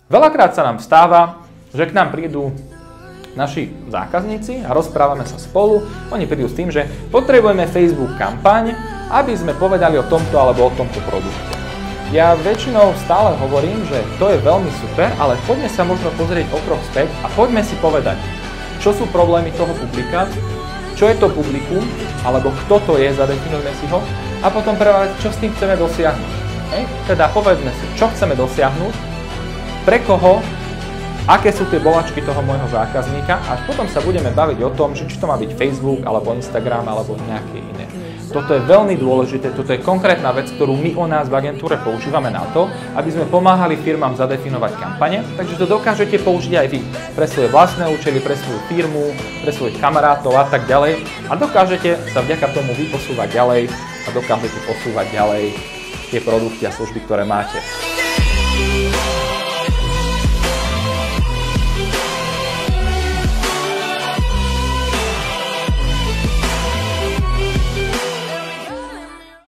Veľakrát sa nám stáva, že k nám prídu naši zákazníci a rozprávame sa spolu. Oni prídu s tým, že potrebujeme Facebook kampaň, aby sme povedali o tomto alebo o tomto produkte. Ja väčšinou stále hovorím, že to je veľmi super, ale poďme sa možno pozrieť o krok späť a poďme si povedať, čo sú problémy toho publika, čo je to publikum, alebo kto to je, zadefinujme si ho, a potom prvé, čo s tým chceme dosiahnuť. Teda povedzme si, čo chceme dosiahnuť, pre koho, aké sú tie bolačky toho môjho zákazníka a potom sa budeme baviť o tom, že či to má byť Facebook, alebo Instagram, alebo nejaké iné. Toto je veľmi dôležité, toto je konkrétna vec, ktorú my o nás v agentúre používame na to, aby sme pomáhali firmám zadefinovať kampane, takže to dokážete použiť aj vy pre svoje vlastné účely, pre svoju firmu, pre svojich kamarátov a tak ďalej a dokážete sa vďaka tomu vy posúvať ďalej a dokážete posúvať ďalej tie produkty a služby, ktoré máte.